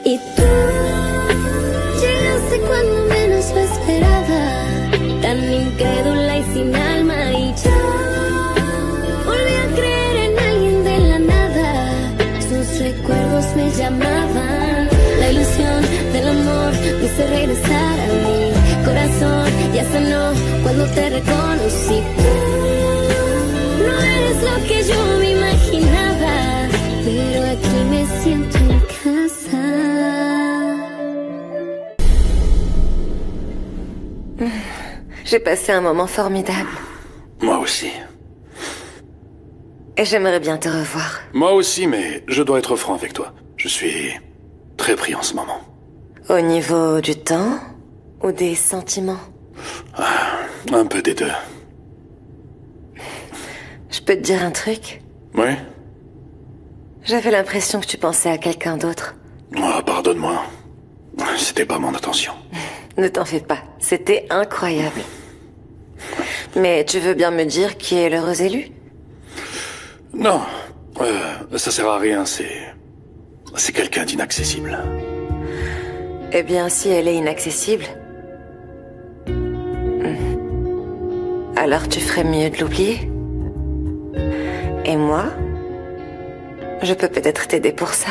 Y tú llegaste cuando menos lo esperaba, tan incrédula y sin alma, y yo volví a creer en alguien de la nada. Sus recuerdos me llamaban, la ilusión del amor me hizo regresar a mi corazón. Ya sanó cuando te reconocí. Tú no eres lo que yo me imaginaba, pero aquí me siento en casa. J'ai passé un moment formidable. Moi aussi. Et j'aimerais bien te revoir. Moi aussi, mais je dois être franc avec toi. Je suis très pris en ce moment. Au niveau du temps ou des sentiments? Un peu des deux. Je peux te dire un truc? Oui? J'avais l'impression que tu pensais à quelqu'un d'autre. Oh, pardonne-moi. C'était pas mon intention. Ne t'en fais pas, c'était incroyable. Mais tu veux bien me dire qui est l'heureux élu? Non, ça sert à rien, c'est quelqu'un d'inaccessible. Eh bien, si elle est inaccessible, alors tu ferais mieux de l'oublier. Et moi, je peux peut-être t'aider pour ça.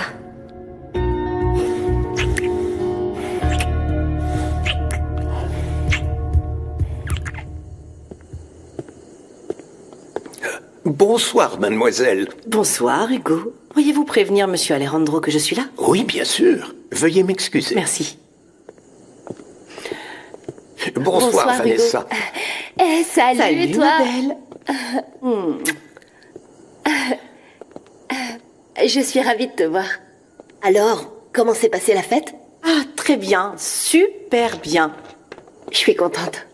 Bonsoir, mademoiselle. Bonsoir, Hugo. Pourriez-vous prévenir monsieur Alejandro que je suis là? Oui, bien sûr. Veuillez m'excuser. Merci. Bonsoir, Vanessa. Salut toi. Je suis ravie de te voir. Alors, comment s'est passée la fête? Ah, très bien. Super bien. Je suis contente.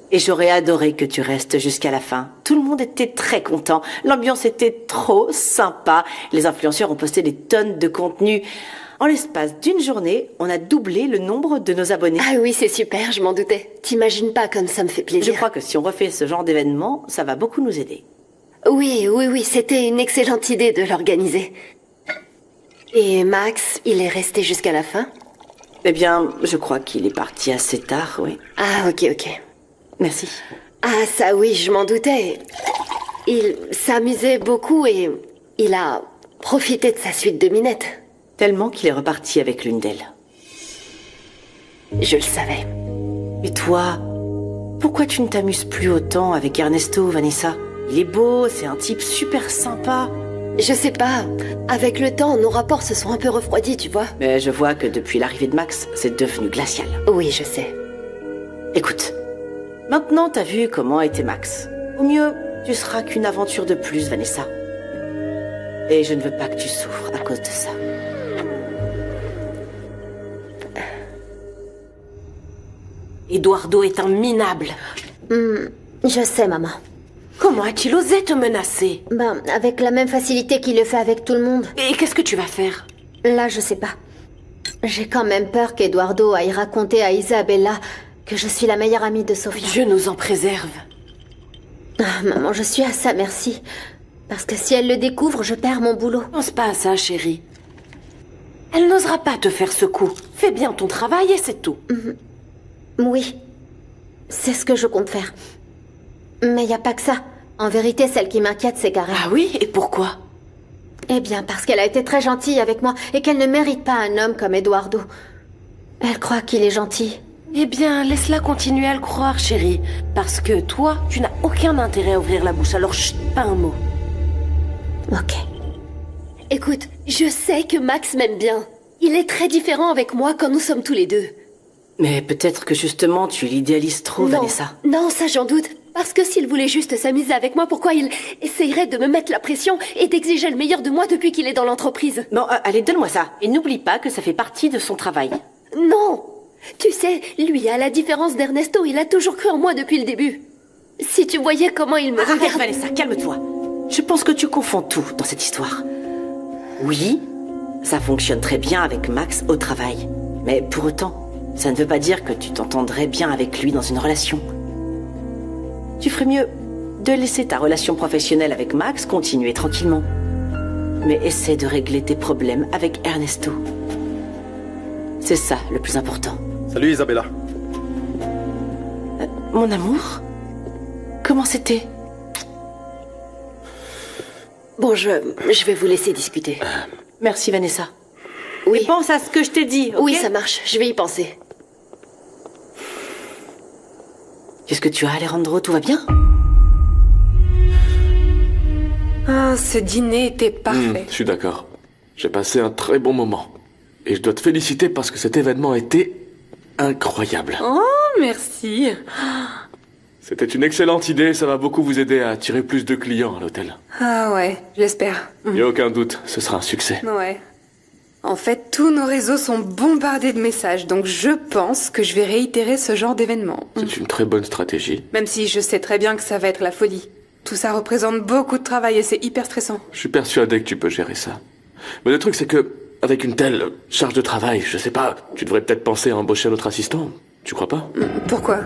Et j'aurais adoré que tu restes jusqu'à la fin. Tout le monde était très content. L'ambiance était trop sympa. Les influenceurs ont posté des tonnes de contenu. En l'espace d'une journée, on a doublé le nombre de nos abonnés. Ah oui, c'est super, je m'en doutais. T'imagines pas comme ça me fait plaisir. Je crois que si on refait ce genre d'événement, ça va beaucoup nous aider. Oui, c'était une excellente idée de l'organiser. Et Max, il est resté jusqu'à la fin? Eh bien, je crois qu'il est parti assez tard, oui. Ah, ok. Merci. Ah, ça oui, je m'en doutais. Il s'amusait beaucoup et il a profité de sa suite de minettes. Tellement qu'il est reparti avec l'une d'elles. Je le savais. Et toi, pourquoi tu ne t'amuses plus autant avec Ernesto, Vanessa? Il est beau, c'est un type super sympa. Je sais pas. Avec le temps, nos rapports se sont un peu refroidis, tu vois. Mais je vois que depuis l'arrivée de Max, c'est devenu glacial. Oui, je sais. Écoute, maintenant t'as vu comment était Max. Au mieux, tu seras qu'une aventure de plus, Vanessa. Et je ne veux pas que tu souffres à cause de ça. Eduardo est un minable. Je sais, maman. Comment a-t-il osé te menacer? Avec la même facilité qu'il le fait avec tout le monde. Et qu'est-ce que tu vas faire? Là, je sais pas. J'ai quand même peur qu'Eduardo aille raconter à Isabella que je suis la meilleure amie de Sofia. Dieu nous en préserve. Ah, maman, je suis à sa merci. Parce que si elle le découvre, je perds mon boulot. Pense pas à ça, chérie. Elle n'osera pas te faire ce coup. Fais bien ton travail et c'est tout. Oui, c'est ce que je compte faire. Mais y a pas que ça. En vérité, celle qui m'inquiète, c'est Karen. Ah oui? Et pourquoi? Eh bien, parce qu'elle a été très gentille avec moi et qu'elle ne mérite pas un homme comme Eduardo. Elle croit qu'il est gentil. Eh bien, laisse-la continuer à le croire, chérie. Parce que toi, tu n'as aucun intérêt à ouvrir la bouche, alors chut, pas un mot. Ok. Écoute, je sais que Max m'aime bien. Il est très différent avec moi quand nous sommes tous les deux. Mais peut-être que justement, tu l'idéalises trop, Vanessa. Non, ça j'en doute. Parce que s'il voulait juste s'amuser avec moi, pourquoi il essayerait de me mettre la pression et d'exiger le meilleur de moi depuis qu'il est dans l'entreprise? Non, allez, donne-moi ça. Et n'oublie pas que ça fait partie de son travail. Non! Tu sais, lui, à la différence d'Ernesto, il a toujours cru en moi depuis le début. Si tu voyais comment il me Regarde, regarde... Vanessa, calme-toi. Je pense que tu confonds tout dans cette histoire. Oui, ça fonctionne très bien avec Max au travail. Mais pour autant, ça ne veut pas dire que tu t'entendrais bien avec lui dans une relation. Tu ferais mieux de laisser ta relation professionnelle avec Max continuer tranquillement. Mais essaie de régler tes problèmes avec Ernesto. C'est ça, le plus important. Salut Isabella. Mon amour? Comment c'était? Bon, je vais vous laisser discuter. Merci, Vanessa. Oui. Et pense à ce que je t'ai dit, ok? Oui, ça marche. Je vais y penser. Qu'est-ce que tu as, Alejandro? Tout va bien? Ah, ce dîner était parfait. Je suis d'accord. J'ai passé un très bon moment. Et je dois te féliciter parce que cet événement a été incroyable. Oh, merci. C'était une excellente idée, ça va beaucoup vous aider à attirer plus de clients à l'hôtel. Ah ouais, j'espère. Il n'y a aucun doute, ce sera un succès. Ouais. En fait, tous nos réseaux sont bombardés de messages, donc je pense que je vais réitérer ce genre d'événement. C'est une très bonne stratégie. Même si je sais très bien que ça va être la folie. Tout ça représente beaucoup de travail et c'est hyper stressant. Je suis persuadé que tu peux gérer ça. Mais le truc, c'est que, avec une telle charge de travail, je sais pas, tu devrais peut-être penser à embaucher un autre assistant. Tu crois pas? Pourquoi?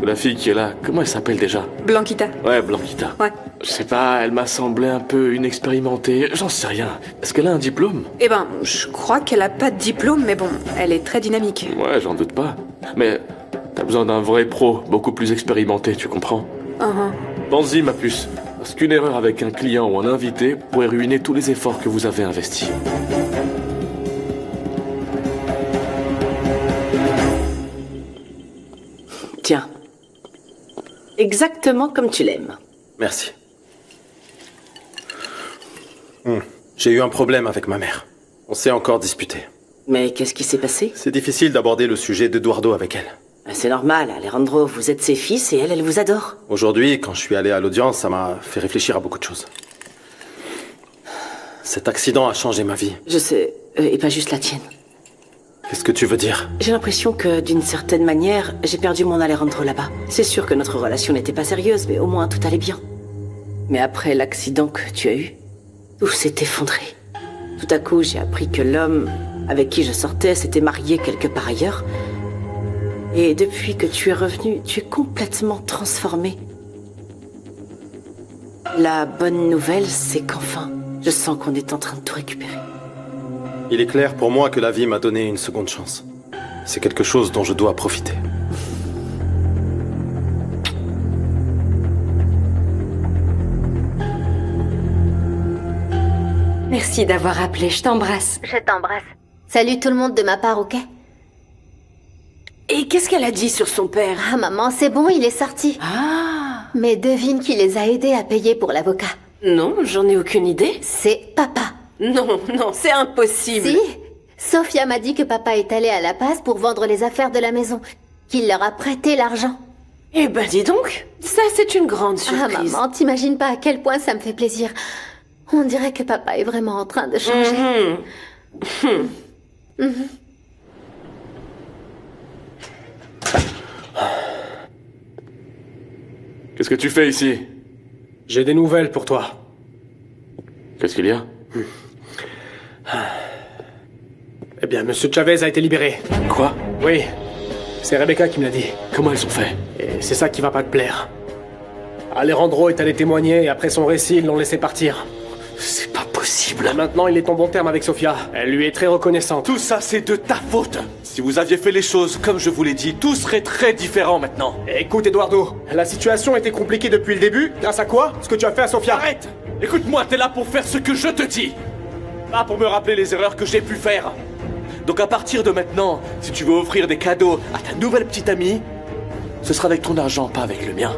La fille qui est là, comment elle s'appelle déjà? Blanquita. Ouais, Blanquita. Ouais. Je sais pas, elle m'a semblé un peu inexpérimentée. J'en sais rien. Est-ce qu'elle a un diplôme? Eh ben, je crois qu'elle a pas de diplôme, mais bon, elle est très dynamique. Ouais, j'en doute pas. Mais t'as besoin d'un vrai pro, beaucoup plus expérimenté, tu comprends? Pense-y, ma puce. Parce qu'une erreur avec un client ou un invité pourrait ruiner tous les efforts que vous avez investis. Tiens. Exactement comme tu l'aimes. Merci. J'ai eu un problème avec ma mère. On s'est encore disputé. Mais qu'est-ce qui s'est passé? C'est difficile d'aborder le sujet d'Eduardo avec elle. C'est normal, Alejandro, vous êtes ses fils et elle vous adore. Aujourd'hui, quand je suis allé à l'audience, ça m'a fait réfléchir à beaucoup de choses. Cet accident a changé ma vie. Je sais, et pas juste la tienne. Qu'est-ce que tu veux dire? J'ai l'impression que, d'une certaine manière, j'ai perdu mon Alejandro là-bas. C'est sûr que notre relation n'était pas sérieuse, mais au moins tout allait bien. Mais après l'accident que tu as eu, tout s'est effondré. Tout à coup, j'ai appris que l'homme avec qui je sortais s'était marié quelque part ailleurs. Et depuis que tu es revenu, tu es complètement transformé. La bonne nouvelle, c'est qu'enfin, je sens qu'on est en train de tout récupérer. Il est clair pour moi que la vie m'a donné une seconde chance. C'est quelque chose dont je dois profiter. Merci d'avoir appelé, je t'embrasse. Je t'embrasse. Salut tout le monde de ma part, ok? Et qu'est-ce qu'elle a dit sur son père? Ah maman, c'est bon, il est sorti. Ah! Mais devine qui les a aidés à payer pour l'avocat. Non, j'en ai aucune idée. C'est papa. Non, c'est impossible. Si, Sofia m'a dit que papa est allé à La Paz pour vendre les affaires de la maison, qu'il leur a prêté l'argent. Eh ben dis donc, ça c'est une grande surprise. Ah maman, t'imagines pas à quel point ça me fait plaisir. On dirait que papa est vraiment en train de changer. Qu'est-ce que tu fais ici? J'ai des nouvelles pour toi. Qu'est-ce qu'il y a? Eh bien, Monsieur Chavez a été libéré. Quoi? Oui, c'est Rebecca qui me l'a dit. Comment ils ont fait? Et c'est ça qui va pas te plaire. Alejandro est allé témoigner et après son récit, ils l'ont laissé partir. C'est pas possible. Et maintenant, il est en bon terme avec Sofia. Elle lui est très reconnaissante. Tout ça, c'est de ta faute. Si vous aviez fait les choses comme je vous l'ai dit, tout serait très différent maintenant. Écoute, Eduardo, la situation était compliquée depuis le début. Grâce à quoi? Ce que tu as fait à Sofia. Arrête! Écoute-moi, t'es là pour faire ce que je te dis. Pas pour me rappeler les erreurs que j'ai pu faire. Donc à partir de maintenant, si tu veux offrir des cadeaux à ta nouvelle petite amie, ce sera avec ton argent, pas avec le mien.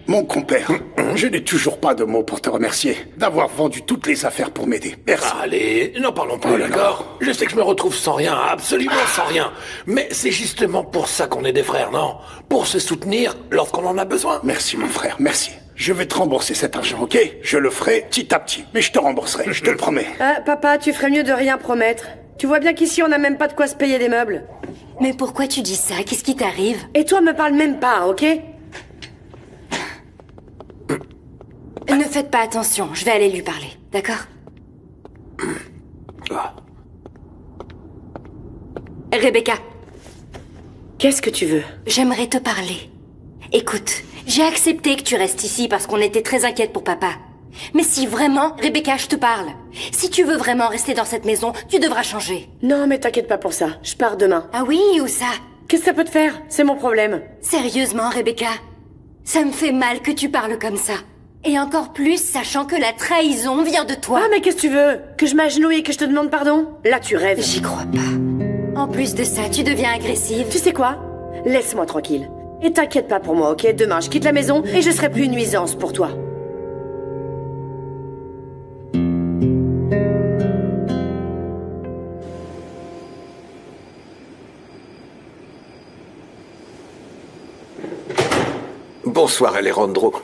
Mon compère, je n'ai toujours pas de mots pour te remercier d'avoir vendu toutes les affaires pour m'aider. Merci. Allez, n'en parlons plus, d'accord? Je sais que je me retrouve sans rien, absolument sans rien. Mais c'est justement pour ça qu'on est des frères, non? Pour se soutenir lorsqu'on en a besoin. Merci, mon frère, merci. Je vais te rembourser cet argent, ok? Je le ferai petit à petit, mais je te rembourserai, je te le promets. Ah, papa, tu ferais mieux de rien promettre. Tu vois bien qu'ici, on n'a même pas de quoi se payer des meubles. Mais pourquoi tu dis ça? Qu'est-ce qui t'arrive? Et toi, me parle même pas, ok? Ne faites pas attention, je vais aller lui parler, d'accord? Rebecca. Qu'est-ce que tu veux? J'aimerais te parler. Écoute, j'ai accepté que tu restes ici parce qu'on était très inquiète pour papa. Mais si vraiment, Rebecca, je te parle. Si tu veux vraiment rester dans cette maison, tu devras changer. Non, mais t'inquiète pas pour ça. Je pars demain. Ah oui, où ça? Qu'est-ce que ça peut te faire? C'est mon problème. Sérieusement, Rebecca? Ça me fait mal que tu parles comme ça. Et encore plus, sachant que la trahison vient de toi. Ah, mais qu'est-ce que tu veux? Que je m'agenouille et que je te demande pardon? Là, tu rêves. J'y crois pas. En plus de ça, tu deviens agressive. Tu sais quoi? Laisse-moi tranquille. Et t'inquiète pas pour moi, ok? Demain, je quitte la maison et je serai plus une nuisance pour toi. Bonsoir, Alejandro.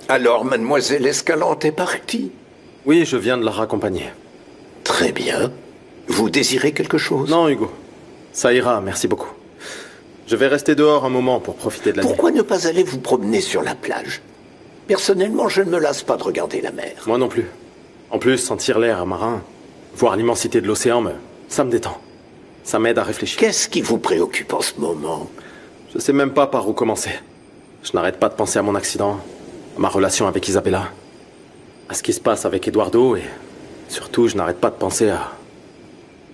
Alors, mademoiselle Escalante est partie? Oui, je viens de la raccompagner. Très bien. Vous désirez quelque chose? Non, Hugo. Ça ira, merci beaucoup. Je vais rester dehors un moment pour profiter de la nuit. Pourquoi ne pas aller vous promener sur la plage? Personnellement, je ne me lasse pas de regarder la mer. Moi non plus. En plus, sentir l'air marin, voir l'immensité de l'océan, ça me détend. Ça m'aide à réfléchir. Qu'est-ce qui vous préoccupe en ce moment? Je sais même pas par où commencer. Je n'arrête pas de penser à mon accident, à ma relation avec Isabella, à ce qui se passe avec Eduardo et surtout, je n'arrête pas de penser à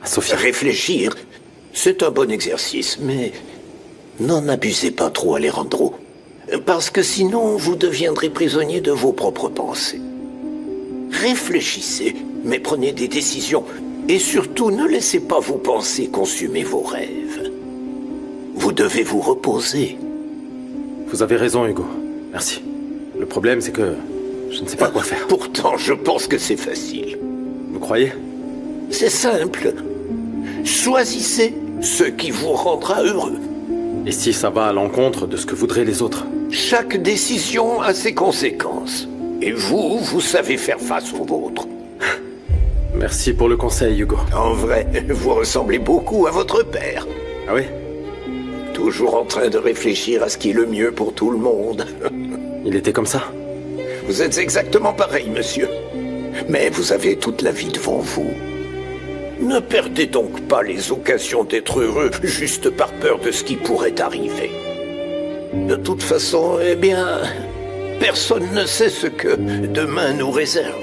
Sofia. Réfléchir, c'est un bon exercice, mais n'en abusez pas trop, Alejandro. Parce que sinon, vous deviendrez prisonnier de vos propres pensées. Réfléchissez, mais prenez des décisions. Et surtout, ne laissez pas vos pensées consumer vos rêves. Vous devez vous reposer. Vous avez raison, Hugo. Merci. Le problème, c'est que je ne sais pas quoi faire. Pourtant, je pense que c'est facile. Vous croyez? C'est simple. Choisissez ce qui vous rendra heureux. Et si ça va à l'encontre de ce que voudraient les autres? Chaque décision a ses conséquences. Et vous savez faire face aux vôtres. Merci pour le conseil, Hugo. En vrai, vous ressemblez beaucoup à votre père. Ah oui? Toujours en train de réfléchir à ce qui est le mieux pour tout le monde. Il était comme ça? Vous êtes exactement pareil, monsieur. Mais vous avez toute la vie devant vous. Ne perdez donc pas les occasions d'être heureux juste par peur de ce qui pourrait arriver. De toute façon, eh bien, personne ne sait ce que demain nous réserve.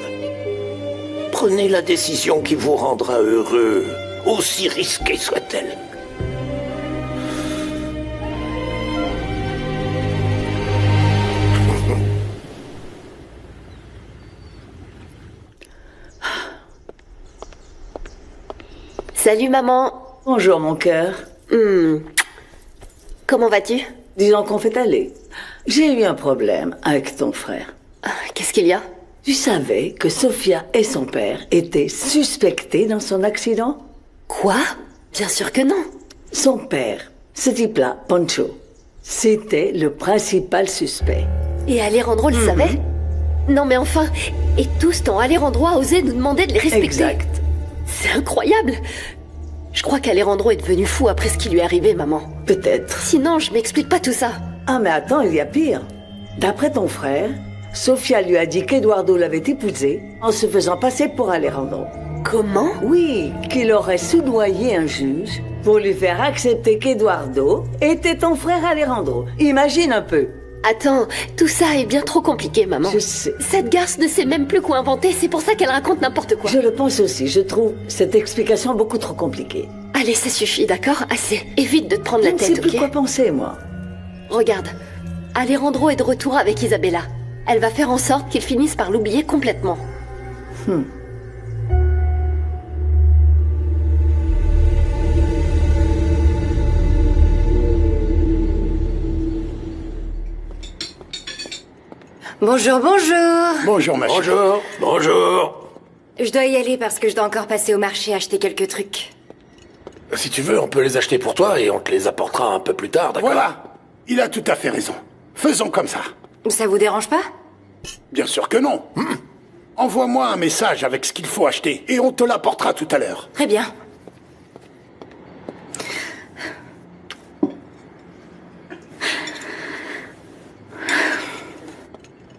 Prenez la décision qui vous rendra heureux, aussi risquée soit-elle. Salut maman. Bonjour mon cœur. Comment vas-tu? Disons qu'on fait aller. J'ai eu un problème avec ton frère. Qu'est-ce qu'il y a? Tu savais que Sofia et son père étaient suspectés dans son accident? Quoi? Bien sûr que non. Son père, ce type-là, Pancho, c'était le principal suspect. Et Alejandro le savait? Non mais enfin, et tout ce temps, Alejandro a osé nous demander de les respecter. Exact. C'est incroyable. Je crois qu'Alejandro est devenu fou après ce qui lui est arrivé, maman. Peut-être. Sinon, je m'explique pas tout ça. Ah mais attends, il y a pire. D'après ton frère, Sofia lui a dit qu'Eduardo l'avait épousée en se faisant passer pour Alejandro. Comment? Oui, qu'il aurait soudoyé un juge pour lui faire accepter qu'Eduardo était ton frère Alejandro. Imagine un peu. Attends, tout ça est bien trop compliqué, maman. Je sais. Cette garce ne sait même plus quoi inventer, c'est pour ça qu'elle raconte n'importe quoi. Je le pense aussi, je trouve cette explication beaucoup trop compliquée. Allez, ça suffit, d'accord? Assez. Évite de te prendre la tête, ok? Je ne sais plus quoi penser, moi. Regarde, Alejandro est de retour avec Isabella. Elle va faire en sorte qu'il finisse par l'oublier complètement. Bonjour, bonjour. Bonjour, ma chérie. Bonjour. Je dois y aller parce que je dois encore passer au marché acheter quelques trucs. Si tu veux, on peut les acheter pour toi et on te les apportera un peu plus tard, d'accord? Voilà. Il a tout à fait raison. Faisons comme ça. Ça vous dérange pas? Bien sûr que non. Envoie-moi un message avec ce qu'il faut acheter et on te l'apportera tout à l'heure. Très bien.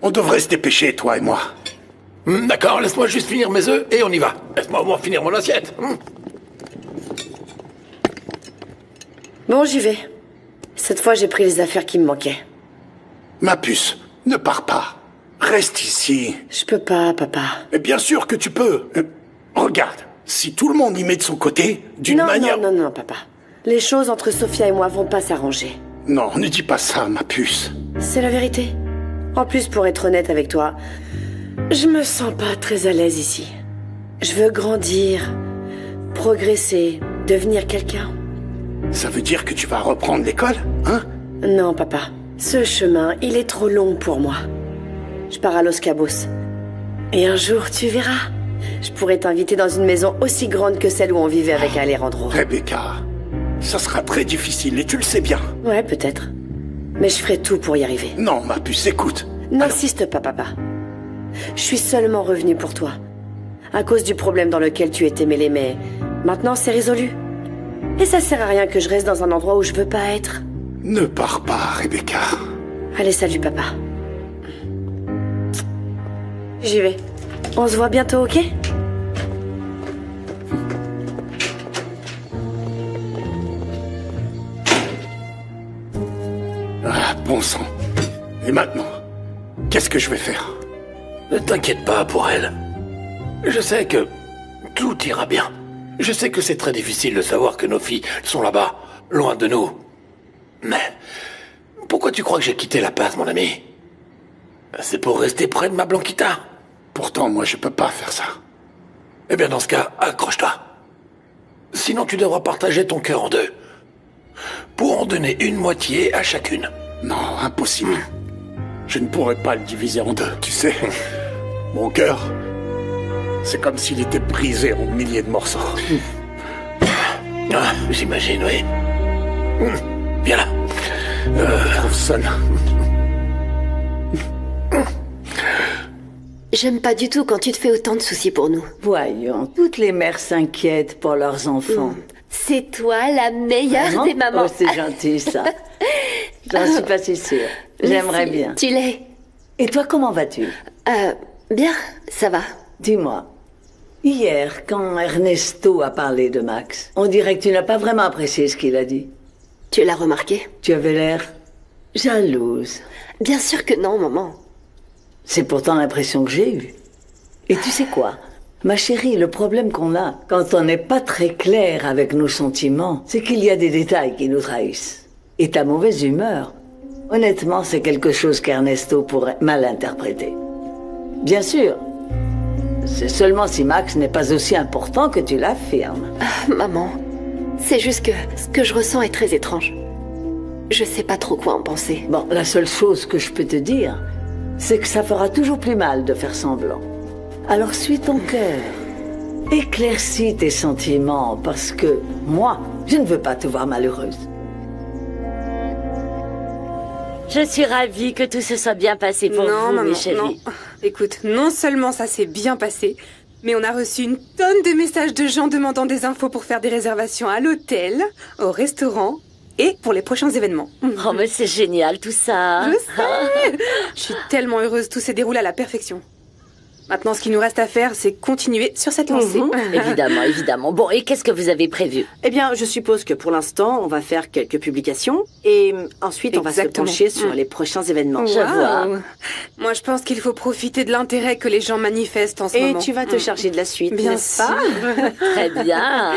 On devrait se dépêcher, toi et moi. D'accord, laisse-moi juste finir mes œufs et on y va. Laisse-moi au moins finir mon assiette. Bon, j'y vais. Cette fois, j'ai pris les affaires qui me manquaient. Ma puce, ne pars pas. Reste ici. Je peux pas, papa. Mais bien sûr que tu peux. Regarde, si tout le monde y met de son côté, d'une manière... Non, papa. Les choses entre Sophia et moi vont pas s'arranger. Non, ne dis pas ça, ma puce. C'est la vérité. En plus, pour être honnête avec toi, je me sens pas très à l'aise ici. Je veux grandir, progresser, devenir quelqu'un. Ça veut dire que tu vas reprendre l'école, hein? Non, papa. Ce chemin, il est trop long pour moi. Je pars à Los Cabos. Et un jour, tu verras. Je pourrais t'inviter dans une maison aussi grande que celle où on vivait avec Alejandro. Rebecca, ça sera très difficile et tu le sais bien. Ouais, peut-être. Mais je ferai tout pour y arriver. Non, ma puce, écoute. N'insiste pas, papa. Je suis seulement revenue pour toi. À cause du problème dans lequel tu étais mêlé, mais maintenant c'est résolu. Et ça sert à rien que je reste dans un endroit où je veux pas être. Ne pars pas, Rebecca. Allez, salut, papa. J'y vais. On se voit bientôt, ok? Ah, bon sang. Et maintenant, qu'est-ce que je vais faire? Ne t'inquiète pas pour elle. Je sais que tout ira bien. Je sais que c'est très difficile de savoir que nos filles sont là-bas, loin de nous. Mais pourquoi tu crois que j'ai quitté La Paz, mon ami? C'est pour rester près de ma Blanquita. Pourtant, moi, je peux pas faire ça. Eh bien, dans ce cas, accroche-toi. Sinon, tu devras partager ton cœur en deux. Pour en donner une moitié à chacune. Non, impossible. Je ne pourrais pas le diviser en deux, tu sais. Mon cœur, c'est comme s'il était brisé en milliers de morceaux. Ah, j'imagine, oui. Viens là. Je me trouve seul. J'aime pas du tout quand tu te fais autant de soucis pour nous. Voyons, toutes les mères s'inquiètent pour leurs enfants. C'est toi la meilleure Vraiment? des mamans. Oh, c'est gentil, ça. J'en suis pas si sûre. J'aimerais Merci, bien. Tu l'es. Et toi, comment vas-tu? Bien, ça va. Dis-moi, hier, quand Ernesto a parlé de Max, on dirait que tu n'as pas vraiment apprécié ce qu'il a dit. Tu l'as remarqué? Tu avais l'air jalouse. Bien sûr que non, maman. C'est pourtant l'impression que j'ai eue. Et tu sais quoi? Ma chérie, le problème qu'on a, quand on n'est pas très clair avec nos sentiments, c'est qu'il y a des détails qui nous trahissent. Et ta mauvaise humeur, honnêtement, c'est quelque chose qu'Ernesto pourrait mal interpréter. Bien sûr, c'est seulement si Max n'est pas aussi important que tu l'affirmes. Maman, c'est juste que ce que je ressens est très étrange. Je sais pas trop quoi en penser. Bon, la seule chose que je peux te dire, c'est que ça fera toujours plus mal de faire semblant. Alors suis ton cœur. Éclaircis tes sentiments, parce que moi, je ne veux pas te voir malheureuse. Je suis ravie que tout se soit bien passé pour Non, vous, maman, mes chéris. non. Écoute, non seulement ça s'est bien passé, mais on a reçu une tonne de messages de gens demandant des infos pour faire des réservations à l'hôtel, au restaurant et pour les prochains événements. Oh, mais c'est génial tout ça. Je sais. Je suis tellement heureuse, tout s'est déroulé à la perfection. Maintenant, ce qu'il nous reste à faire, c'est continuer sur cette lancée. Évidemment, évidemment. Bon, et qu'est-ce que vous avez prévu? Eh bien, je suppose que pour l'instant, on va faire quelques publications et ensuite, on va se pencher sur les prochains événements. Je vois. Moi, je pense qu'il faut profiter de l'intérêt que les gens manifestent en ce moment. Et tu vas te charger de la suite, Bien n'est-ce pas? Très bien.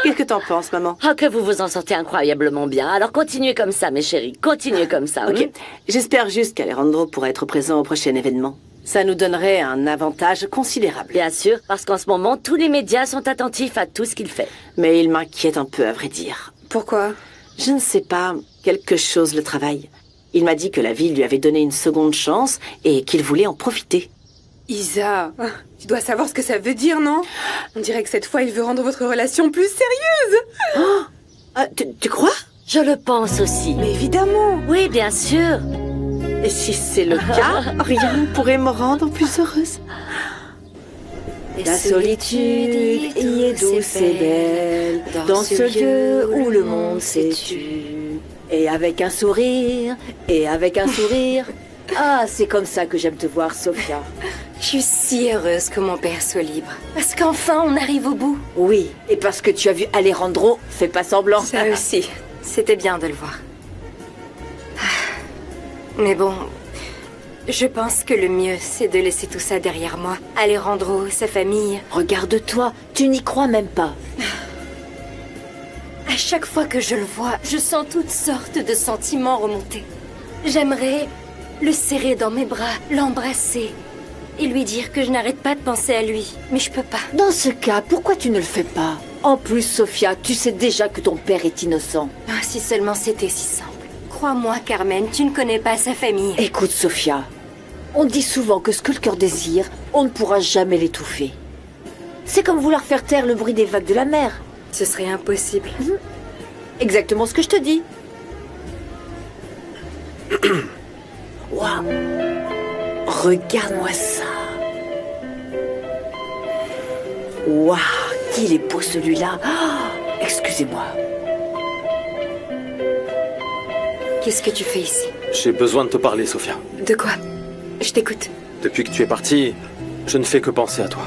Qu'est-ce que t'en penses, maman? Ah, que vous vous en sortez incroyablement bien. Alors continuez comme ça, mes chéris. Continuez comme ça. Ok. J'espère juste qu'Alejandro pourra être présent au prochain événement. Ça nous donnerait un avantage considérable. Bien sûr, parce qu'en ce moment, tous les médias sont attentifs à tout ce qu'il fait. Mais il m'inquiète un peu, à vrai dire. Pourquoi? Je ne sais pas. Quelque chose le travaille. Il m'a dit que la ville lui avait donné une seconde chance et qu'il voulait en profiter. Isa, tu dois savoir ce que ça veut dire, non? On dirait que cette fois, il veut rendre votre relation plus sérieuse. Tu crois? Je le pense aussi. Mais évidemment. Oui, bien sûr. Et si c'est le cas, rien ne pourrait me rendre plus heureuse. La solitude y est douce et belle, dans ce lieu où le monde s'est tu. Et avec un sourire, Ah, c'est comme ça que j'aime te voir, Sophia. Je suis si heureuse que mon père soit libre. Parce qu'enfin, on arrive au bout. Oui, et parce que tu as vu Alejandro, fais pas semblant. Ça aussi, c'était bien de le voir. Mais bon, Je pense que le mieux, c'est de laisser tout ça derrière moi. Alejandro, sa famille... Regarde-toi, tu n'y crois même pas. À chaque fois que je le vois, je sens toutes sortes de sentiments remonter. J'aimerais le serrer dans mes bras, l'embrasser et lui dire que je n'arrête pas de penser à lui. Mais je peux pas. Dans ce cas, pourquoi tu ne le fais pas? En plus, Sofia, tu sais déjà que ton père est innocent. Ah, si seulement c'était si simple. Crois-moi, Carmen, tu ne connais pas sa famille. Écoute, Sofia, on dit souvent que ce que le cœur désire, on ne pourra jamais l'étouffer. C'est comme vouloir faire taire le bruit des vagues de la mer. Ce serait impossible. Exactement ce que je te dis. Waouh! Regarde-moi ça. Waouh! Qu'il est beau celui-là. Oh, excusez-moi. Qu'est-ce que tu fais ici? J'ai besoin de te parler, Sofia. De quoi? Je t'écoute. Depuis que tu es partie, je ne fais que penser à toi.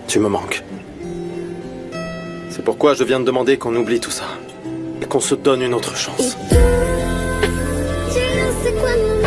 Tu me manques. C'est pourquoi je viens de demander qu'on oublie tout ça. Et qu'on se donne une autre chance. Yo no sé cuándo